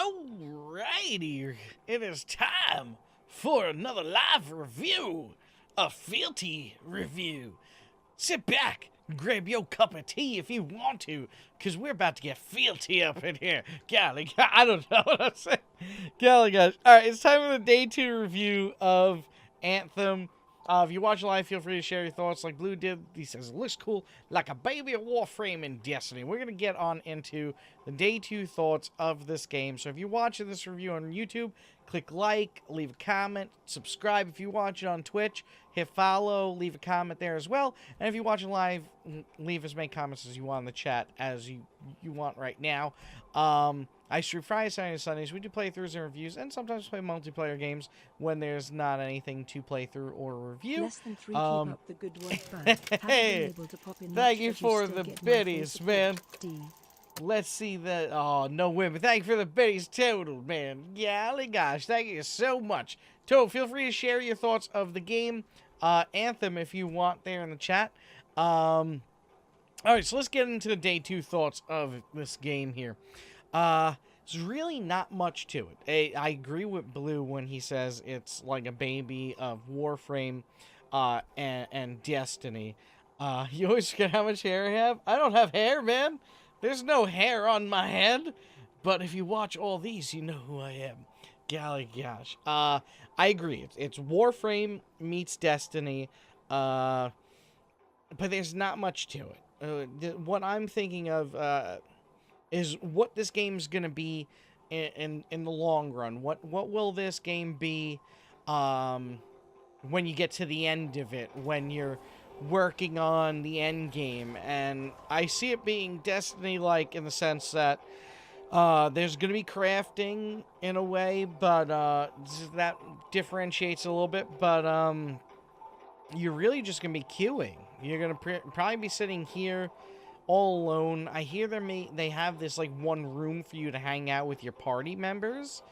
Alrighty, it is time for another live review, a Fealty review. Sit back, grab your cup of tea if you want to, because we're about to get Fealty up in here. Golly, I don't know what I'm saying. Golly gosh. Alright, it's time for the day 2 review of Anthem. If you watch live, feel free to share your thoughts like Blue did. He says, it looks cool, like a baby Warframe in Destiny. We're going to get on into the day 2 thoughts of this game. So if you're watching this review on YouTube, click like, leave a comment, subscribe. If you watch it on Twitch, hit follow, leave a comment there as well. And if you're watching live, leave as many comments as you want in the chat as you want right now. I stream Fridays, Saturdays, and Sundays. We do playthroughs and reviews, and sometimes play multiplayer games when there's not anything to play through or review. Less than 3 keep up the good work, Hey, thank you for the biddies, man. Let's see that. Oh, no women. Thank you for the biddies, Total, man. Golly gosh, thank you so much. Total, feel free to share your thoughts of the game, Anthem, if you want there in the chat. Alright, so let's get into the day 2 thoughts of this game here. There's really not much to it. I agree with Blue when he says it's like a baby of Warframe and Destiny. You always forget how much hair I have? I don't have hair, man. There's no hair on my head. But if you watch all these, you know who I am. Golly gosh. I agree. It's Warframe meets Destiny. But there's not much to it. What I'm thinking of is what this game's gonna be in the long run. What will this game be when you get to the end of it, when you're working on the end game? And I see it being Destiny-like in the sense that there's gonna be crafting in a way, but that differentiates a little bit. But you're really just gonna be queuing. You're gonna probably be sitting here all alone. I hear they have this like one room for you to hang out with your party members.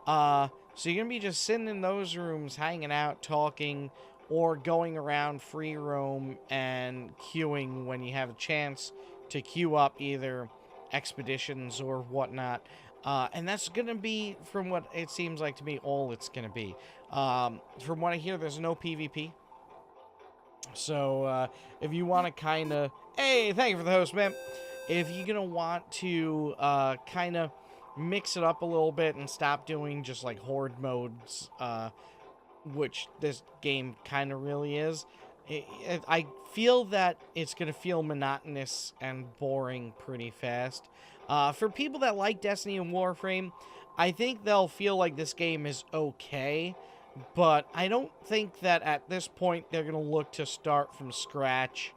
So you're gonna be just sitting in those rooms, hanging out, talking, or going around free roam and queuing when you have a chance to queue up either expeditions or whatnot. And that's gonna be, from what it seems like to me, all it's gonna be. From what I hear, there's no PvP. So, if you want to kind of... Hey, thank you for the host, man. If you're going to want to kind of mix it up a little bit and stop doing just, like, horde modes, which this game kind of really is, I feel that it's going to feel monotonous and boring pretty fast. For people that like Destiny and Warframe, I think they'll feel like this game is okay. But I don't think that at this point they're going to look to start from scratch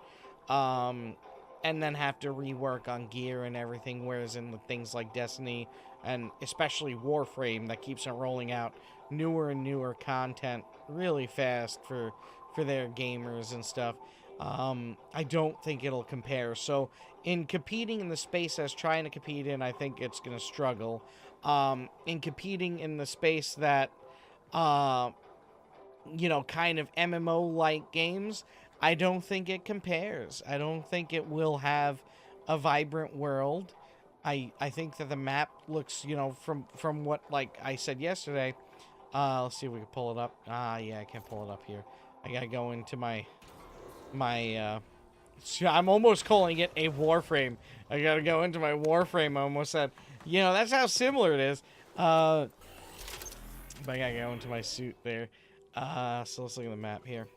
and then have to rework on gear and everything, whereas in the things like Destiny and especially Warframe that keeps on rolling out newer and newer content really fast for their gamers and stuff. I don't think it'll compare. So in competing in the space as trying to compete in, I think it's going to struggle. In competing in the space that you know, kind of MMO-like games, I don't think it compares. I don't think it will have a vibrant world. I think that the map looks, you know, from what, like I said yesterday, let's see if we can pull it up. Yeah, I can't pull it up here. I gotta go into my I'm almost calling it a Warframe. I gotta go into my Warframe, I almost said. You know, that's how similar it is. But I gotta go into my suit there. So let's look at the map here.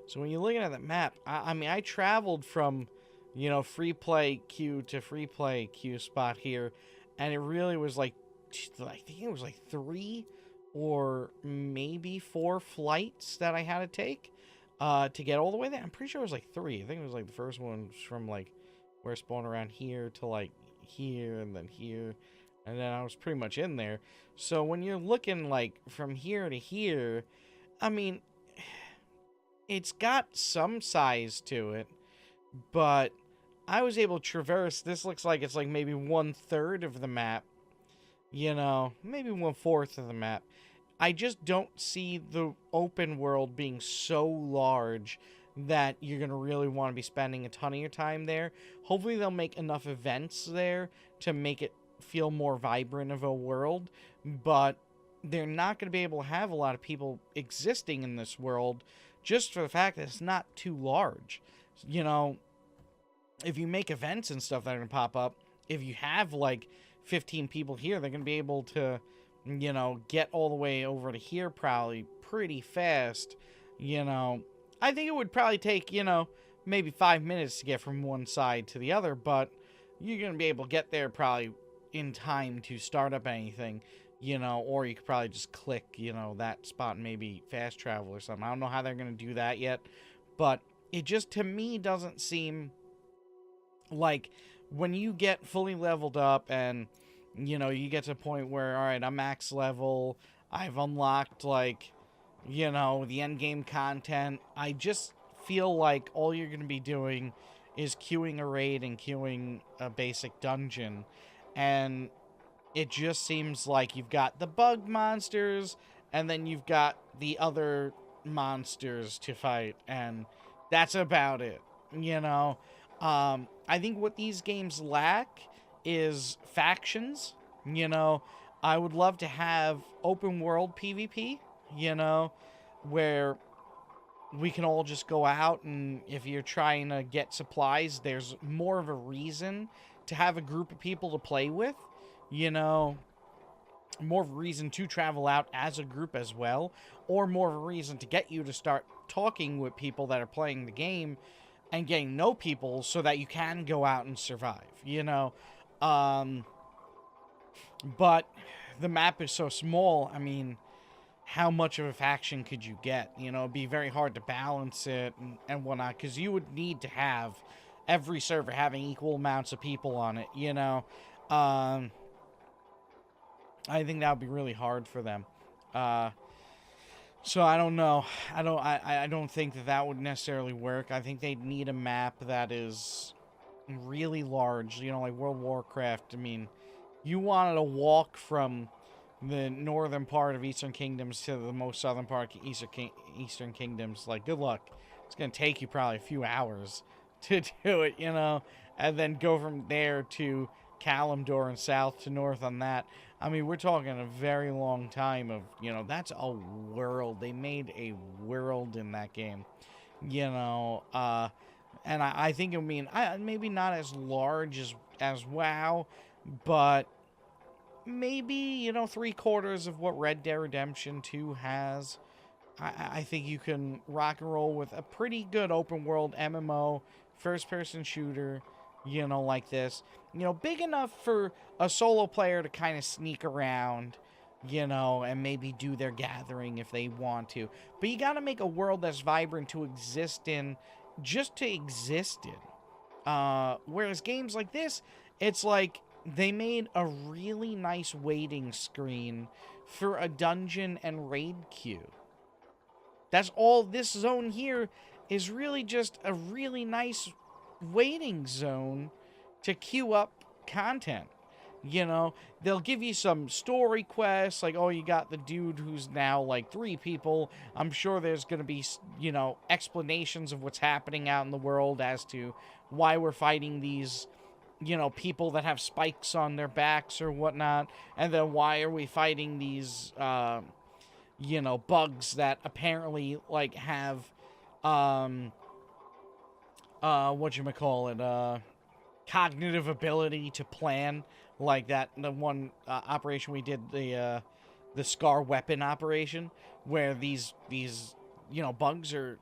So when you're looking at the map, I mean, I traveled from, you know, free play queue to free play queue spot here, and it really was like, I think it was like 3 or maybe 4 flights that I had to take to get all the way there. I'm pretty sure it was like 3. I think it was like the first one was from like where I spawned around here to like here and then here. And then I was pretty much in there. So when you're looking like from here to here, I mean, it's got some size to it, but I was able to traverse. This looks like it's like maybe 1/3 of the map, you know, maybe 1/4 of the map. I just don't see the open world being so large that you're going to really want to be spending a ton of your time there. Hopefully they'll make enough events there to make it feel more vibrant of a world, but they're not going to be able to have a lot of people existing in this world just for the fact that it's not too large. You know, if you make events and stuff that are going to pop up, if you have like 15 people here, they're going to be able to, you know, get all the way over to here probably pretty fast. You know, I think it would probably take, you know, maybe 5 minutes to get from one side to the other, but you're going to be able to get there probably in time to start up anything, you know, or you could probably just click, you know, that spot and maybe fast travel or something. I don't know how they're going to do that yet, but it just, to me, doesn't seem like when you get fully leveled up and, you know, you get to a point where, all right, I'm max level, I've unlocked, like, you know, the end game content, I just feel like all you're going to be doing is queuing a raid and queuing a basic dungeon, and it just seems like you've got the bug monsters, and then you've got the other monsters to fight, and that's about it, you know? I think what these games lack is factions, you know? I would love to have open world PvP, you know, where we can all just go out, and if you're trying to get supplies, there's more of a reason to have a group of people to play with, you know, more of a reason to travel out as a group as well, or more of a reason to get you to start talking with people that are playing the game and getting to know people so that you can go out and survive, you know. But the map is so small, I mean, how much of a faction could you get? You know, it'd be very hard to balance it and whatnot, because you would need to have every server having equal amounts of people on it, you know. I think that would be really hard for them. So I don't know. I don't think that would necessarily work. I think they'd need a map that is really large, you know, like World of Warcraft. I mean, you wanted to walk from the northern part of Eastern Kingdoms to the most southern part of Eastern Kingdoms. Like, good luck. It's going to take you probably a few hours to do it, you know, and then go from there to Kalimdor and south to north on that. I mean, we're talking a very long time of, you know, that's a world. They made a world in that game, you know, and I think, I mean, maybe not as large as WoW, but maybe, you know, 3/4 of what Red Dead Redemption 2 has. I think you can rock and roll with a pretty good open world MMO, first-person shooter, you know, like this. You know, big enough for a solo player to kind of sneak around, you know, and maybe do their gathering if they want to. But you got to make a world that's vibrant to exist in, just to exist in. Whereas games like this, it's like they made a really nice waiting screen for a dungeon and raid queue. That's all this zone here is, really just a really nice waiting zone to queue up content. You know, they'll give you some story quests, like, oh, you got the dude who's now like 3 people. I'm sure there's going to be, you know, explanations of what's happening out in the world as to why we're fighting these, you know, people that have spikes on their backs or whatnot. And then why are we fighting these, you know, bugs that apparently, like, have, cognitive ability to plan, like that, the one operation we did, the Scar weapon operation, where these, you know, bugs are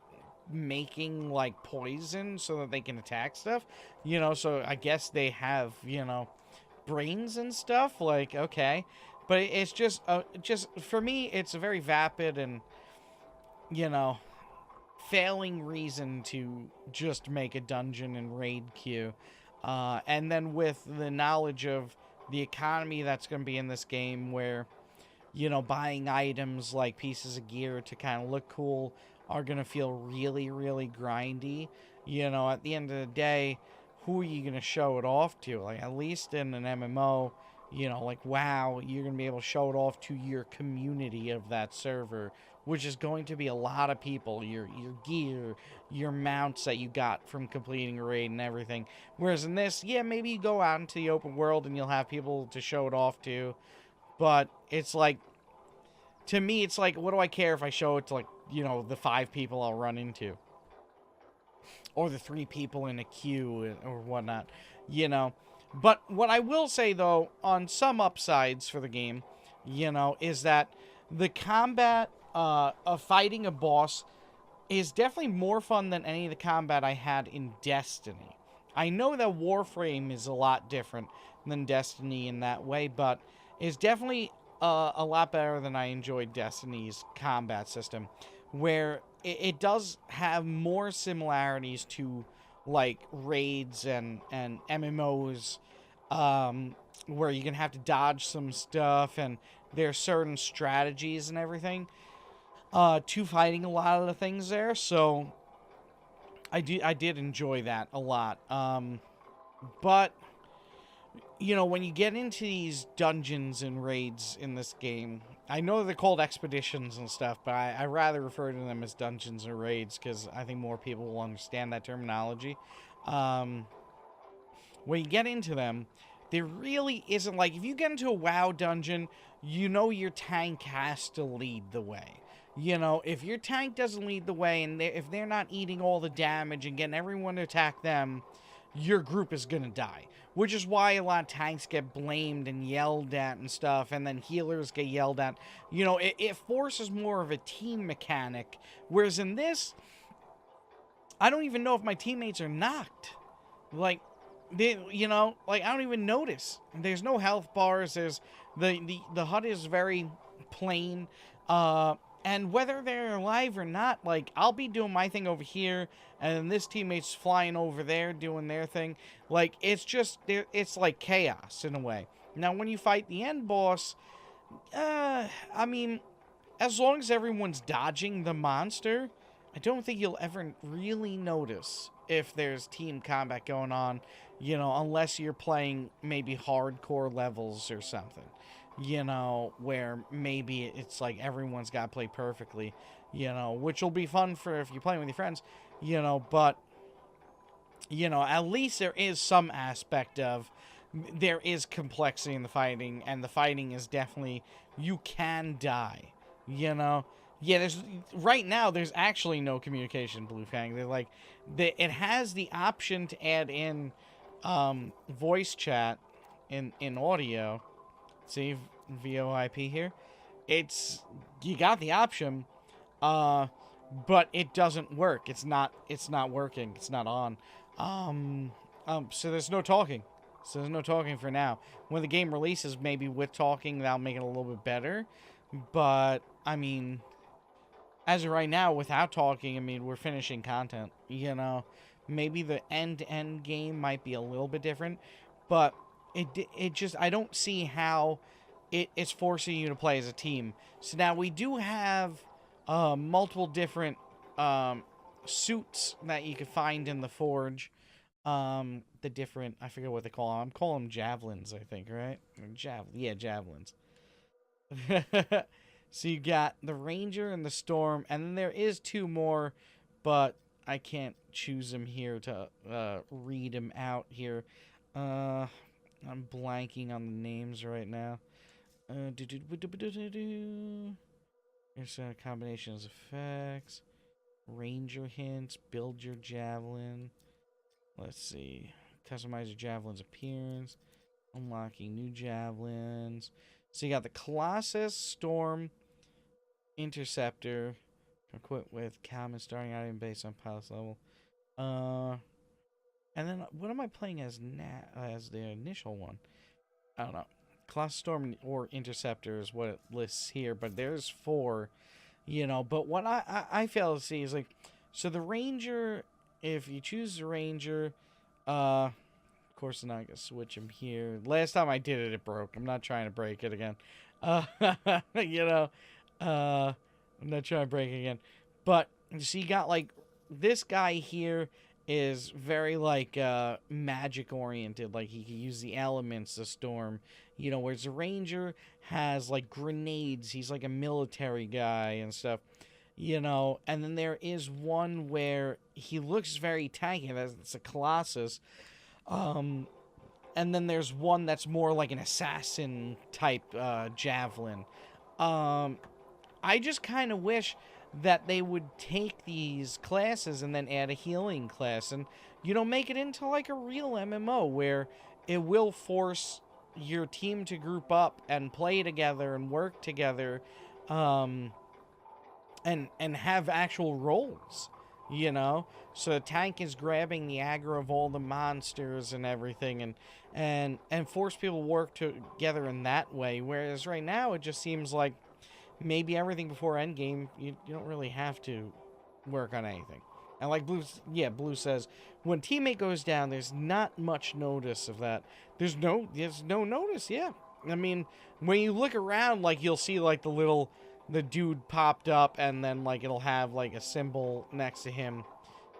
making, like, poison so that they can attack stuff, you know, so I guess they have, you know, brains and stuff, like, okay. But it's just for me, it's a very vapid and, you know, failing reason to just make a dungeon and raid queue. And then with the knowledge of the economy that's going to be in this game, where, you know, buying items like pieces of gear to kind of look cool are going to feel really, really grindy. You know, at the end of the day, who are you going to show it off to? Like, at least in an MMO, you know, like WoW, you're going to be able to show it off to your community of that server, which is going to be a lot of people, your gear, your mounts that you got from completing a raid and everything. Whereas in this, yeah, maybe you go out into the open world and you'll have people to show it off to. But it's like, to me, it's like, what do I care if I show it to, like, you know, the 5 people I'll run into? Or the 3 people in a queue or whatnot, you know. But what I will say, though, on some upsides for the game, you know, is that the combat of fighting a boss is definitely more fun than any of the combat I had in Destiny. I know that Warframe is a lot different than Destiny in that way, but it's definitely a lot better than I enjoyed Destiny's combat system, where it does have more similarities to, like, raids and MMOs, where you can have to dodge some stuff, and there are certain strategies and everything to fighting a lot of the things there. So I did enjoy that a lot. But you know, when you get into these dungeons and raids in this game, I know they're called expeditions and stuff, but I rather refer to them as dungeons or raids because I think more people will understand that terminology. When you get into them, there really isn't, like, if you get into a WoW dungeon, you know your tank has to lead the way. You know, if your tank doesn't lead the way and if they're not eating all the damage and getting everyone to attack them, your group is going to die. Which is why a lot of tanks get blamed and yelled at and stuff, and then healers get yelled at. You know, it forces more of a team mechanic. Whereas in this, I don't even know if my teammates are knocked. Like, you know, like, I don't even notice. There's no health bars. There's the HUD is very plain. And whether they're alive or not, like, I'll be doing my thing over here, and this teammate's flying over there doing their thing. Like, it's just, it's like chaos in a way. Now, when you fight the end boss, I mean, as long as everyone's dodging the monster, I don't think you'll ever really notice if there's team combat going on, you know, unless you're playing maybe hardcore levels or something. You know, where maybe it's like everyone's got to play perfectly, you know, which will be fun for if you're playing with your friends, you know, but, you know, at least there is some aspect of, there is complexity in the fighting, and the fighting is definitely, you can die, you know. Yeah, right now, there's actually no communication, Blue Fang. They're like, it has the option to add in voice chat in audio. See, V.I.P here. You got the option, but it doesn't work. It's not working. It's not on. So there's no talking. So there's no talking for now. When the game releases, maybe with talking, that'll make it a little bit better. But, I mean, as of right now, without talking, I mean, we're finishing content. You know, maybe the end-to-end game might be a little bit different, but it just, I don't see how it's forcing you to play as a team. So now we do have multiple different suits that you can find in the Forge. The different, I forget what they call them. I'm calling them Javelins, I think, right? Yeah, Javelins. So you got the Ranger and the Storm, and then there is 2 more, but I can't choose them here to read them out here. I'm blanking on the names right now. There's a combination of effects. Ranger hints. Build your javelin. Let's see. Customize your javelin's appearance. Unlocking new javelins. So you got the Colossus, Storm, Interceptor. Equipped with common starting item based on pilot's level. And then, what am I playing as as the initial one? I don't know. Colossus, Storm, or Interceptor is what it lists here, but there's 4, you know. But what I fail to see is, like, so the Ranger, if you choose the Ranger, of course, I'm not going to switch him here. Last time I did it, it broke. I'm not trying to break it again. You know, I'm not trying to break it again. But, so you got, like, this guy here, is very like magic oriented. Like he can use the elements, the storm, you know, whereas the ranger has like grenades. He's like a military guy and stuff, you know. And then there is one where he looks very tanky. It's a colossus. And then there's one that's more like an assassin type javelin. I just kind of wish that they would take these classes and then add a healing class and, you know, make it into like a real MMO where it will force your team to group up and play together and work together, and have actual roles, you know. So the tank is grabbing the aggro of all the monsters and everything, and force people to work together in that way. Whereas right now it just seems like maybe everything before endgame, you don't really have to work on anything. And like Blue says, when teammate goes down, there's not much notice of that. There's no notice, yeah. I mean, when you look around, like, you'll see, like, the dude popped up, and then, like, it'll have, like, a symbol next to him,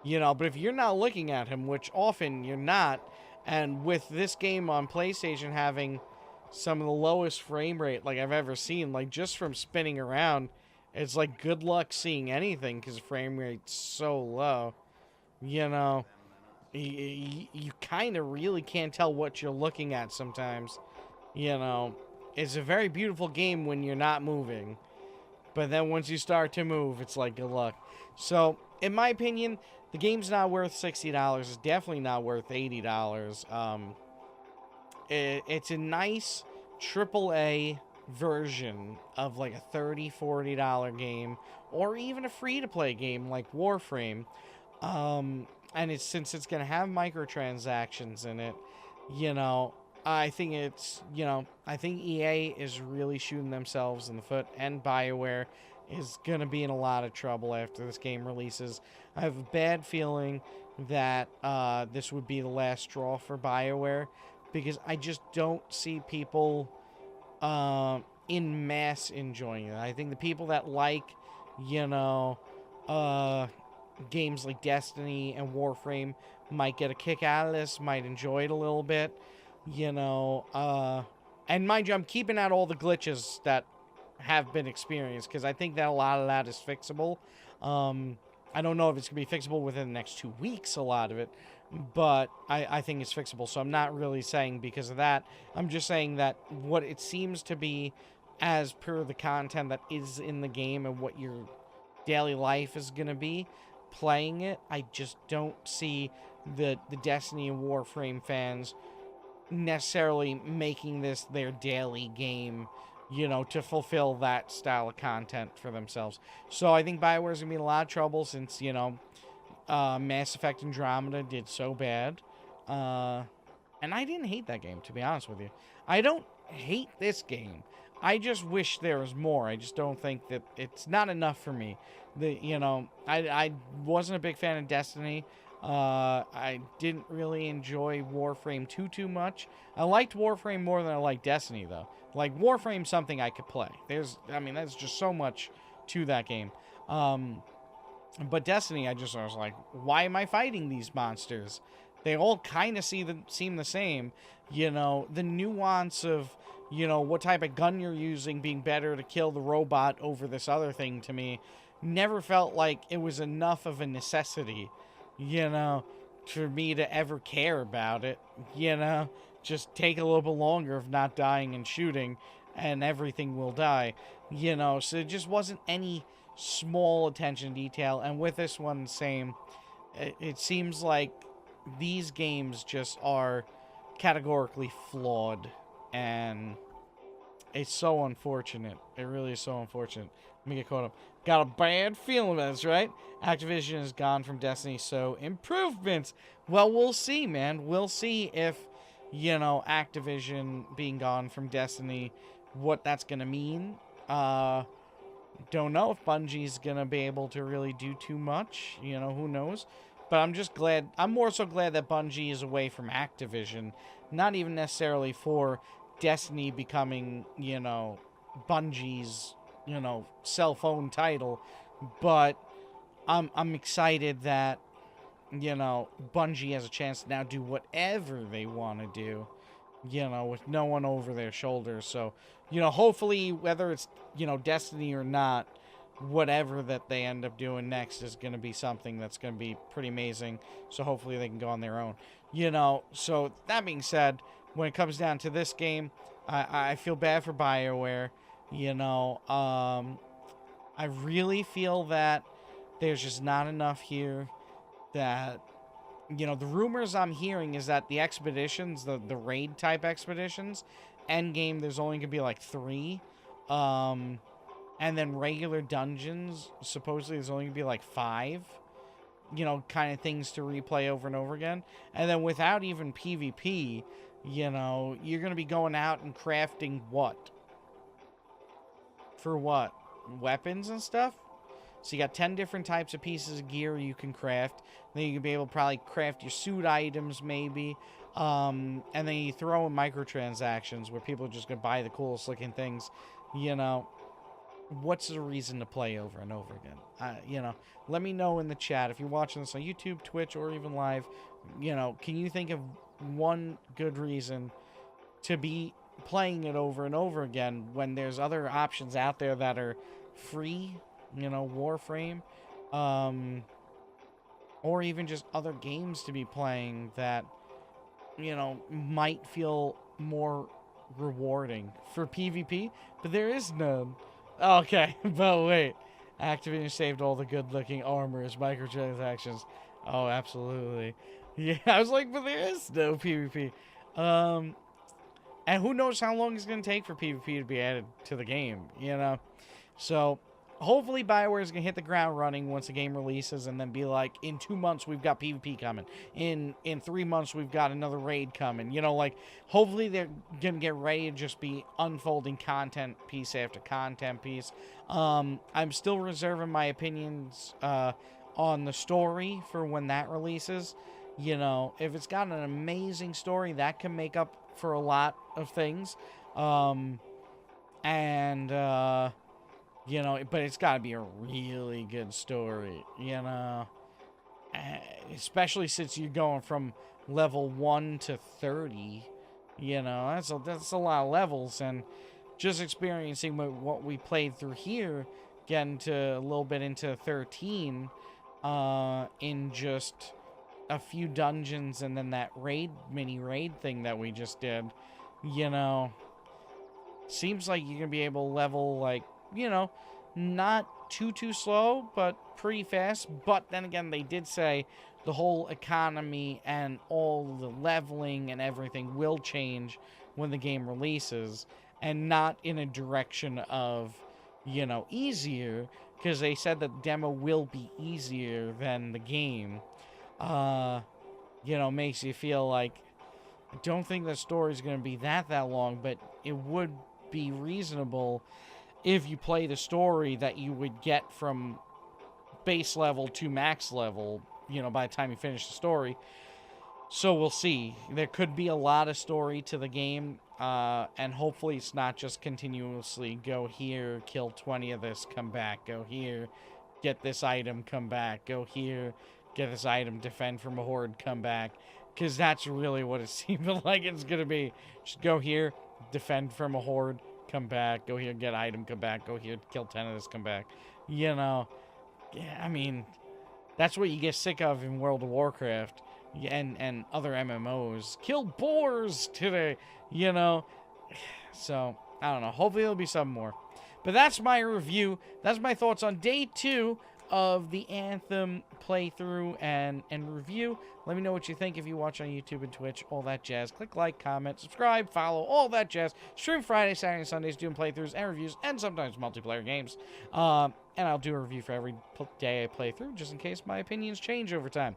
you know. But if you're not looking at him, which often you're not, and with this game on PlayStation having some of the lowest frame rate, like, I've ever seen, like, just from spinning around, it's like good luck seeing anything because frame rate's so low, you know. You kind of really can't tell what you're looking at sometimes, you know. It's a very beautiful game when you're not moving, but then once you start to move, it's like good luck. So, in my opinion, the game's not worth $60. It's definitely not worth $80. It's a nice AAA version of like a $30, $40 game, or even a free-to-play game like Warframe. And since it's going to have microtransactions in it, you know, I think I think EA is really shooting themselves in the foot, and BioWare is going to be in a lot of trouble after this game releases. I have a bad feeling that this would be the last straw for BioWare, because I just don't see people in mass enjoying it. I think the people that like, you know, games like Destiny and Warframe might get a kick out of this, might enjoy it a little bit, you know. And mind you, I'm keeping out all the glitches that have been experienced, because I think that a lot of that is fixable. I don't know if it's going to be fixable within the next 2 weeks, a lot of it, but I think it's fixable. So I'm not really saying because of that. I'm just saying that what it seems to be, as per the content that is in the game and what your daily life is going to be playing it, I just don't see the Destiny and Warframe fans necessarily making this their daily game, you know, to fulfill that style of content for themselves. So I think BioWare's going to be in a lot of trouble since, you know, Mass Effect Andromeda did so bad. And I didn't hate that game, to be honest with you. I don't hate this game. I just wish there was more. I just don't think that it's not enough for me. I wasn't a big fan of Destiny. I didn't really enjoy Warframe too much. I liked Warframe more than I liked Destiny, though. Like, Warframe's something I could play. There's just so much to that game. But Destiny, I was like, why am I fighting these monsters? They all kind of seem the same. You know, the nuance of, you know, what type of gun you're using being better to kill the robot over this other thing, to me never felt like it was enough of a necessity, you know, for me to ever care about it. You know, just take a little bit longer of not dying and shooting, and everything will die, you know. So it just wasn't any small attention to detail. And with this one, same. It seems like these games just are categorically flawed, and it's so unfortunate. It really is so unfortunate. Let me get caught up. Got a bad feeling about this, right? Activision is gone from Destiny, so improvements. Well, we'll see, man. We'll see if, you know, Activision being gone from Destiny, what that's going to mean. Don't know if Bungie's going to be able to really do too much. You know, who knows? But I'm just glad. I'm more so glad that Bungie is away from Activision. Not even necessarily for Destiny becoming, you know, Bungie's, you know, cell phone title. But I'm excited that you know, Bungie has a chance to now do whatever they want to do, you know, with no one over their shoulders. So, you know, hopefully, whether it's, you know, Destiny or not, whatever that they end up doing next is going to be something that's going to be pretty amazing. So hopefully they can go on their own, you know. So that being said, when it comes down to this game, I feel bad for BioWare, you know. I really feel that there's just not enough here that, you know, the rumors I'm hearing is that the expeditions, the raid type expeditions, endgame, there's only going to be like 3. And then regular dungeons, supposedly there's only going to be like 5. You know, kind of things to replay over and over again. And then without even PvP, you know, you're going to be going out and crafting what? For what? Weapons and stuff? So you got 10 different types of pieces of gear you can craft. Then you can be able to probably craft your suit items, maybe. And then you throw in microtransactions where people are just going to buy the coolest looking things. You know, what's the reason to play over and over again? You know, let me know in the chat. If you're watching this on YouTube, Twitch, or even live, you know, can you think of one good reason to be playing it over and over again when there's other options out there that are free? You know, Warframe, or even just other games to be playing that, you know, might feel more rewarding for PvP, but there is none. Okay, but wait, Activision saved all the good-looking armor as microtransactions. Oh, absolutely. Yeah, I was like, but there is no PvP. And who knows how long it's going to take for PvP to be added to the game, you know? So hopefully BioWare is going to hit the ground running once the game releases and then be like, in 2 months, we've got PvP coming. In 3 months, we've got another raid coming. You know, like, hopefully they're going to get ready to just be unfolding content piece after content piece. I'm still reserving my opinions on the story for when that releases. You know, if it's got an amazing story, that can make up for a lot of things. You know, but it's got to be a really good story, you know. Especially since you're going from level 1 to 30, you know. That's a lot of levels. And just experiencing what we played through here, getting to a little bit into 13, in just a few dungeons and then that mini raid thing that we just did, you know. Seems like you're going to be able to level, like, you know, not too slow, but pretty fast. But then again, they did say the whole economy and all the leveling and everything will change when the game releases, and not in a direction of, you know, easier, because they said that the demo will be easier than the game. You know, makes you feel like, I don't think the story's going to be that long, but it would be reasonable if you play the story that you would get from base level to max level, you know, by the time you finish the story. So we'll see. There could be a lot of story to the game, and hopefully it's not just continuously go here, kill 20 of this, come back, go here, get this item, come back, go here, get this item, defend from a horde, come back. Because that's really what it seems like it's going to be. Just go here, defend from a horde, come back, go here, get item, come back, go here, kill 10 of this, come back. You know, yeah, I mean, that's what you get sick of in World of Warcraft and other MMOs. Kill boars today, you know. So, I don't know. Hopefully there'll be some more. But that's my review. That's my thoughts on day 2 of the Anthem playthrough and review. Let me know what you think if you watch on YouTube and Twitch, all that jazz. Click like, comment, subscribe, follow, all that jazz. Stream Friday, Saturday, and Sundays, doing playthroughs and reviews, and sometimes multiplayer games. And I'll do a review for every day I play through, just in case my opinions change over time.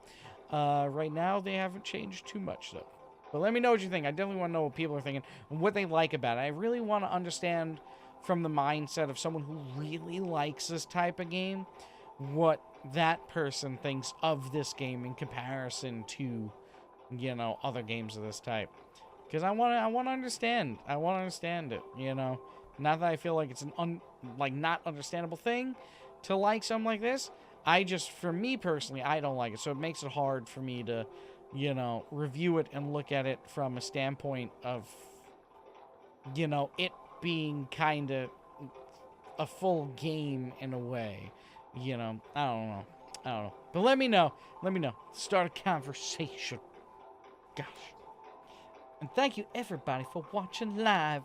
Right now, they haven't changed too much, though. But let me know what you think. I definitely want to know what people are thinking and what they like about it. I really want to understand from the mindset of someone who really likes this type of game what that person thinks of this game in comparison to, you know, other games of this type. Because I want to understand. I want to understand it, you know. Not that I feel like it's an not understandable thing to like something like this. for me personally, I don't like it. So it makes it hard for me to, you know, review it and look at it from a standpoint of, you know, it being kind of a full game in a way. You know, I don't know. But let me know. Start a conversation. Gosh. And thank you everybody for watching live.